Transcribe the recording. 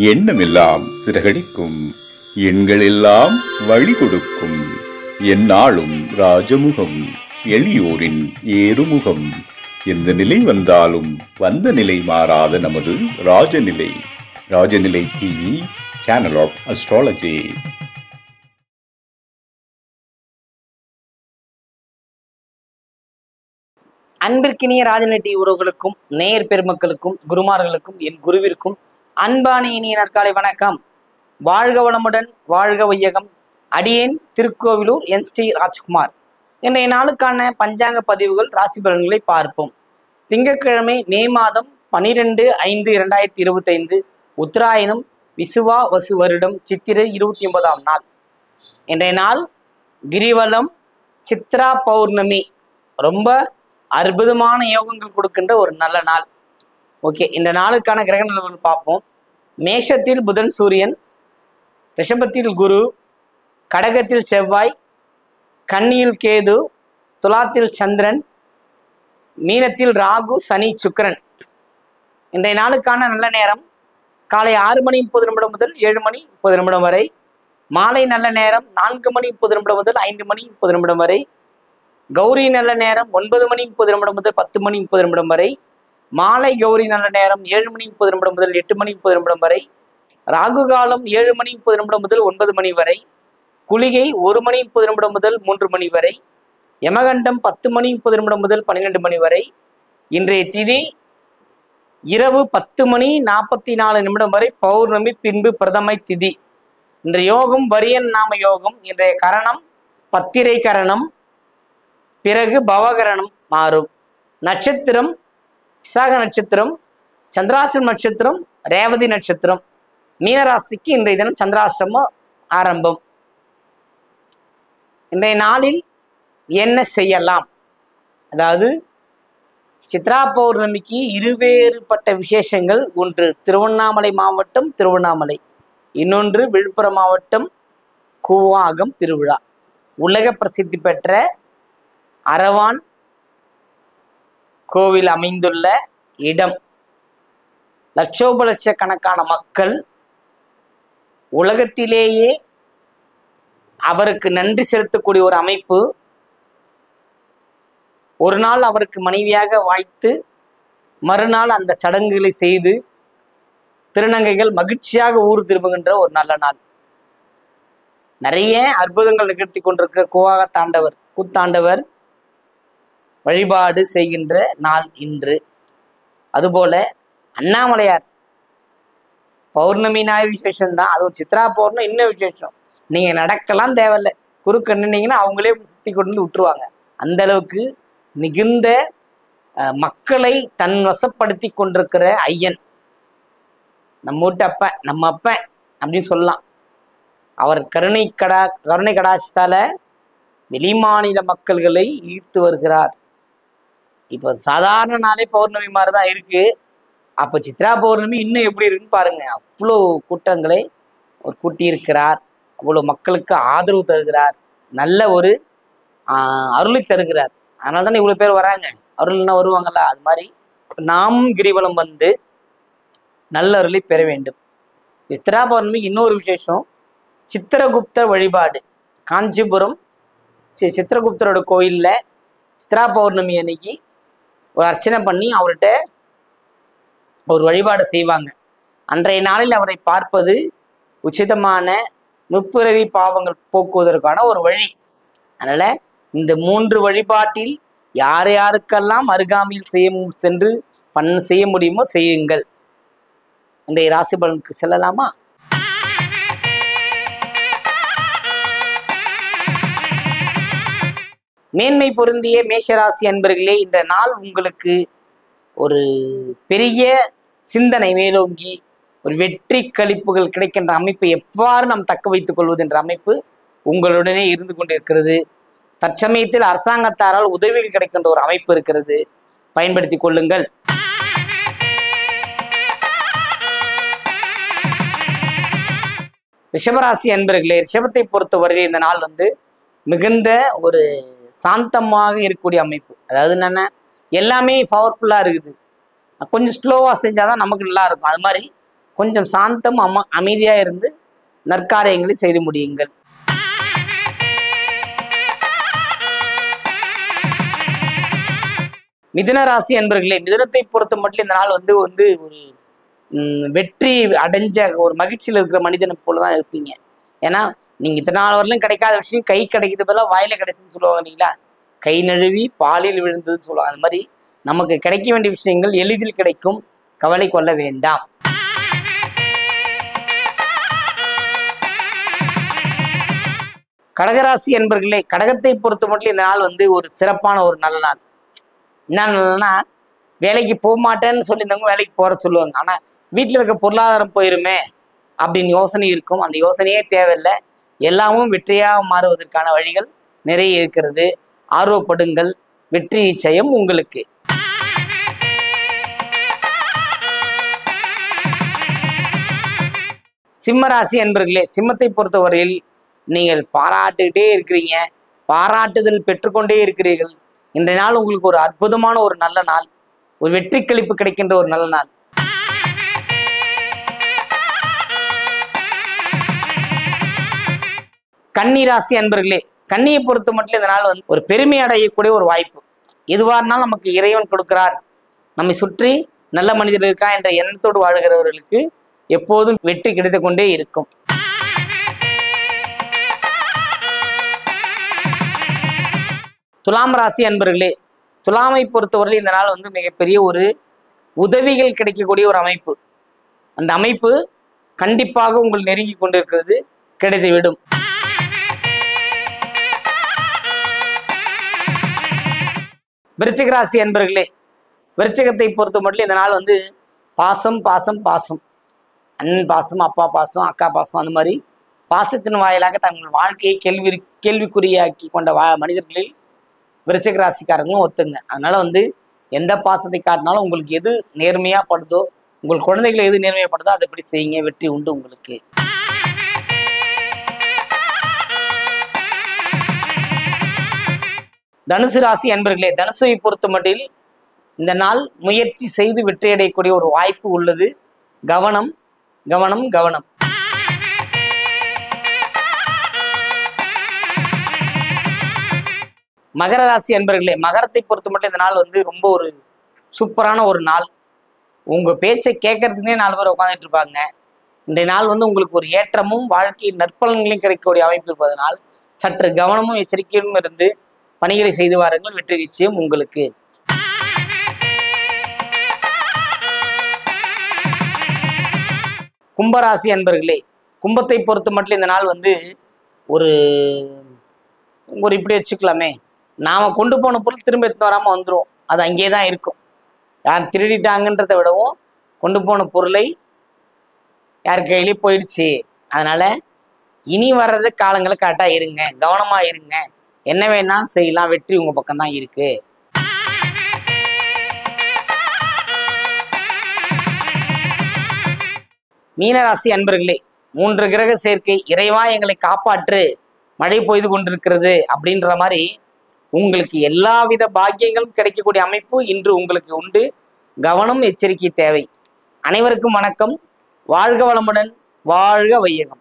எண்ணமெல்லாம் சிறகடிக்கும், எண்களெல்லாம் வழி கொடுக்கும். எந்நாளும் ராஜமுகம், எளியோரின் ஏறுமுகம். எந்த நிலை வந்தாலும் வந்த நிலை மாறாத நமது Rajanilai. Rajanilai TV, channel of astrology. அன்பிற்கினிய ராஜநிலை டிவி உறவுகளுக்கும் நேயர் பெருமக்களுக்கும் குருமார்களுக்கும் என் குருவிற்கும் அன்பான இனிய நற்காலை வணக்கம். வாழ்க வளமுடன், வாழ்க வையகம். அடியேன் திருக்கோவிலூர் என் ஸ்ரீ ராஜ்குமார். இன்றைய நாளுக்கான பஞ்சாங்க பதிவுகள், ராசி பலன்களை பார்ப்போம். திங்கட்கிழமை மே மாதம் 12/5/2025 உத்தராயணம் விசுவா வசு வருடம் சித்திரை 29ஆம் நாள். இன்றைய நாள் கிரிவலம், சித்ரா பௌர்ணமி. ரொம்ப அற்புதமான யோகங்கள் கொடுக்கின்ற ஒரு நல்ல நாள். ஓகே, இந்த நாளுக்கான கிரக நிலவரம் பார்ப்போம். மேஷத்தில் புதன் சூரியன், ரிஷபத்தில் குரு, கடகத்தில் செவ்வாய், கன்னியில் கேது, துலாத்தில் சந்திரன், மீனத்தில் ராகு, சனி, சுக்கிரன். இன்றைய நாளுக்கான நல்ல நேரம் காலை 6:30 முதல் 7:30 வரை. மாலை நல்ல நேரம் 4:30 முதல் 5:30 வரை. கௌரி நல்ல நேரம் 9:30 முதல் 10:30 வரை. மாலை கௌரி நல்ல நேரம் 7:30 முதல் 8:30 வரை. ராகு காலம் 7:30 முதல் 9 மணி வரை. குளிகை 1:30 முதல் 3 மணி வரை. யமகண்டம் 10:30 முதல் 12 மணி வரை. இன்றைய திதி இரவு 10:44 வரை பௌர்ணமி, பின்பு பிரதமை திதி. இன்றைய யோகம் வரியன் நாம யோகம். இன்றைய கரணம் பத்திரை கரணம், பிறகு பவகரணம் மாறும். நட்சத்திரம் விசாக நட்சத்திரம், சந்திராஷ்டிரம் நட்சத்திரம், ரேவதி நட்சத்திரம். மீனராசிக்கு இன்றைய தினம் சந்திராஷ்டிரமம் ஆரம்பம். இன்றைய நாளில் என்ன செய்யலாம்? அதாவது சித்ரா பௌர்ணமிக்கு இருவேறுபட்ட விசேஷங்கள். ஒன்று திருவண்ணாமலை மாவட்டம் திருவண்ணாமலை, இன்னொன்று விழுப்புரம் மாவட்டம் கூவாகம் திருவிழா. உலக பிரசித்தி பெற்ற அரவான் கோவில் அமைந்துள்ள இடம். லட்சோப லட்சக்கணக்கான மக்கள் உலகத்திலேயே அவருக்கு நன்றி செலுத்தக்கூடிய ஒரு அமைப்பு. ஒரு நாள் அவருக்கு மனைவியாக வாய்த்து மறுநாள் அந்த சடங்குகளை செய்து திருநங்கைகள் மகிழ்ச்சியாக ஊர் திரும்புகின்ற ஒரு நல்ல நாள். நிறைய அற்புதங்கள் நிகழ்த்தி கொண்டிருக்கிற கூவாக தாண்டவர், கூத்தாண்டவர் வழிபாடு செய்கின்ற நாள் இன்று. அதுபோல அண்ணாமலையார் பௌர்ணமி நாள் விசேஷம்தான். அதுவும் சித்ரா பௌர்ணமி இன்னும் விசேஷம். நீங்க நடக்கலாம் தேவையில்லை, குறுக்க நின்னீங்கன்னா அவங்களே சுத்தி கொண்டு வந்து விட்டுருவாங்க. அந்த அளவுக்கு மிகுந்த மக்களை தன் வசப்படுத்தி கொண்டிருக்கிற ஐயன் நம்ம வீட்டு அப்பன், நம்ம அப்பன் அப்படின்னு சொல்லலாம். அவர் கருணை கடாட்சத்தால வெளிமாநில மக்கள்களை ஈர்த்து வருகிறார். இப்போ சாதாரண நாளே பௌர்ணமி மாதிரி தான் இருக்கு. அப்போ சித்ரா பௌர்ணமி இன்னும் எப்படி இருக்குன்னு பாருங்க. அவ்வளோ கூட்டங்களை ஒரு கூட்டியிருக்கிறார், அவ்வளோ மக்களுக்கு ஆதரவு தருகிறார், நல்ல ஒரு அருளை தருகிறார். அதனால தானே இவ்வளோ பேர் வராங்க. அருள்னா வருவாங்கல்ல, அது மாதிரி நாமும் கிரிவலம் வந்து நல்ல அருளை பெற வேண்டும். சித்ரா பௌர்ணமி இன்னொரு விசேஷம், சித்திரகுப்தர் வழிபாடு. காஞ்சிபுரம் சித்திரகுப்தரோட கோயிலில் சித்ரா பௌர்ணமி அன்னைக்கு ஒரு அர்ச்சனை பண்ணி அவர்கிட்ட ஒரு வழிபாடு செய்வாங்க. அன்றைய நாளில் அவரை பார்ப்பது உச்சிதமான முப்பிறவி பாவங்கள் போக்குவதற்கான ஒரு வழி. அதனால இந்த 3 வழிபாட்டில் யார் யாருக்கெல்லாம் அருகாமையில் செய்ய முடியுமோ செய்யுங்கள். இன்றைய ராசி பலனுக்கு செல்லலாமா? மேன்மை பொருந்திய மேஷராசி அன்பர்களே, இந்த நாள் உங்களுக்கு ஒரு பெரிய சிந்தனை மேலோங்கி ஒரு வெற்றி களிப்புகள் கிடைக்கின்ற அமைப்பை எவ்வாறு நாம் தக்க வைத்துக் கொள்வது என்ற அமைப்பு உங்களுடனே இருந்து கொண்டிருக்கிறது. தற்சமயத்தில் அரசாங்கத்தாரால் உதவிகள் கிடைக்கின்ற ஒரு அமைப்பு இருக்கிறது, பயன்படுத்தி கொள்ளுங்கள். ரிஷபராசி அன்பர்களே, ரிஷபத்தை பொறுத்தவரை இந்த நாள் மிகுந்த ஒரு சாந்தமாக இருக்கக்கூடிய அமைப்பு. அதாவது என்னென்ன, எல்லாமே பவர்ஃபுல்லாக இருக்குது. கொஞ்சம் ஸ்லோவாக செஞ்சால் தான் நமக்கு நல்லா இருக்கும். அது மாதிரி கொஞ்சம் சாந்தம் அமைதியா இருந்து நற்காரியங்களை செய்து முடியுங்கள். மிதுன ராசி அன்பர்களே, மிதுனத்தை பொறுத்த மட்டும் இந்த நாள் வந்து வந்து ஒரு வெற்றி அடைஞ்ச ஒரு மகிழ்ச்சியில் இருக்கிற மனிதனை போலதான் இருப்பீங்க. ஏன்னா நீங்க இத்தனை நாள் வரலும் கிடைக்காத விஷயம் கை கிடைக்கிறது போல வாயில கிடைச்சுன்னு சொல்லுவாங்க இல்லைங்களா, கை நழுவி பாலில் விழுந்ததுன்னு சொல்லுவாங்க. அந்த மாதிரி நமக்கு கிடைக்க வேண்டிய விஷயங்கள் எளிதில் கிடைக்கும், கவலை கொள்ள வேண்டாம். கடகராசி என்பர்களே, கடகத்தை பொறுத்த மட்டும் இந்த நாள் வந்து ஒரு சிறப்பான ஒரு நல்ல நாள். என்னன்னா, வேலைக்கு போக மாட்டேன்னு சொல்லியிருந்தவங்க வேலைக்கு போற சொல்லுவாங்க. ஆனா வீட்டில் இருக்க பொருளாதாரம் போயிருமே அப்படின்னு யோசனை இருக்கும். அந்த யோசனையே தேவையில்லை, எல்லாமும் வெற்றியாக மாறுவதற்கான வழிகள் நிறைய இருக்கிறது. ஆர்வப்படுங்கள், வெற்றி நிச்சயம் உங்களுக்கு. சிம்மராசி அன்பர்களே, சிம்மத்தை பொறுத்தவரையில் நீங்கள் பாராட்டுக்கிட்டே இருக்கிறீங்க, பாராட்டுதல் பெற்றுக்கொண்டே இருக்கிறீர்கள். இன்றைய நாள் உங்களுக்கு ஒரு அற்புதமான ஒரு நல்ல நாள், ஒரு வெற்றி கழிப்பு கிடைக்கின்ற ஒரு நல்ல நாள். கன்னி ராசி அன்பர்களே, கன்னியை பொறுத்த மட்டும் இந்த நாள் வந்து ஒரு பெருமை அடையக்கூடிய ஒரு வாய்ப்பு. எதுவா இருந்தாலும் நமக்கு இறைவன் கொடுக்கிறார், நம்மை சுற்றி நல்ல மனிதர்கள் இருக்கா என்ற எண்ணத்தோடு வாழ்கிறவர்களுக்கு எப்போதும் வெற்றி கிடைத்து கொண்டே இருக்கும். துலாம் ராசி அன்பர்களே, துலாமை பொறுத்தவரை இந்த நாள் வந்து மிகப்பெரிய ஒரு உதவிகள் கிடைக்கக்கூடிய ஒரு அமைப்பு. அந்த அமைப்பு கண்டிப்பாக உங்கள் நெருங்கி கொண்டிருக்கிறது, கிடைத்துவிடும். விருச்சிக ராசி அன்பர்களே, விருச்சிகத்தை பொறுத்த மட்டும் இந்த நாள் வந்து பாசம் பாசம் பாசம், அண்ணன் பாசம், அப்பா பாசம், அக்கா பாசம், அந்த மாதிரி பாசத்தின் வாயிலாக தங்கள் வாழ்க்கையை கேள்விக்குறியாக்கி கொண்ட மனிதர்களில் விருச்சிக ராசிக்காரங்களும் ஒத்துங்க. அதனால வந்து எந்த பாசத்தை காட்டினாலும் உங்களுக்கு எது நேர்மையா படுதோ, உங்கள் குழந்தைகளை எது நேர்மையா படுதோ அதை எப்படி செய்யுங்க, வெற்றி உண்டு உங்களுக்கு. தனுசு ராசி அன்பர்களே, தனுசை பொறுத்த மட்டில் இந்த நாள் முயற்சி செய்து வெற்றியடையக்கூடிய ஒரு வாய்ப்பு உள்ளது. கவனம் கவனம் கவனம். மகர ராசி அன்பர்களே, மகரத்தை பொறுத்த மட்டும் இந்த நாள் வந்து ரொம்ப ஒரு சூப்பரான ஒரு நாள். உங்க பேச்சை கேட்கறதுக்குனே 4 பேர் உட்காந்துட்டு இருப்பாங்க. இன்றைய நாள் வந்து உங்களுக்கு ஒரு ஏற்றமும் வாழ்க்கையில் நற்பலன்களையும் கிடைக்கக்கூடிய அமைப்பு இருப்பதனால் சற்று கவனமும் எச்சரிக்கையும் இருந்து பணிகளை செய்து வாருங்கள், வெற்றி நிச்சயம் உங்களுக்கு. கும்பராசி அன்பர்களே, கும்பத்தை பொறுத்த மட்டும் இந்த நாள் வந்து ஒரு இப்படி வச்சுக்கலாமே, நாம கொண்டு போன பொருள் திரும்ப எடுத்து வராம வந்துடும், அது அங்கேயே தான் இருக்கும். யார் திருடிட்டாங்கன்றதை விடவும் கொண்டு போன பொருளை யார் கையிலேயே போயிடுச்சு. அதனால இனி வர்றது காலங்களை கரெக்டாக இருங்க, கவனமா இருங்க, என்ன வேணாலும் செய்யலாம், வெற்றி உங்க பக்கம் தான் இருக்கு. மீனராசி அன்பர்களே, 3 கிரக சேர்க்கை, இறைவா எங்களை காப்பாற்று, மழை பொய்து கொண்டிருக்கிறது அப்படின்ற மாதிரி உங்களுக்கு எல்லாவித பாக்கியங்களும் கிடைக்கக்கூடிய அமைப்பு இன்று உங்களுக்கு உண்டு. கவனம் எச்சரிக்கை தேவை. அனைவருக்கும் வணக்கம். வாழ்க வளமுடன், வாழ்க வையகம்.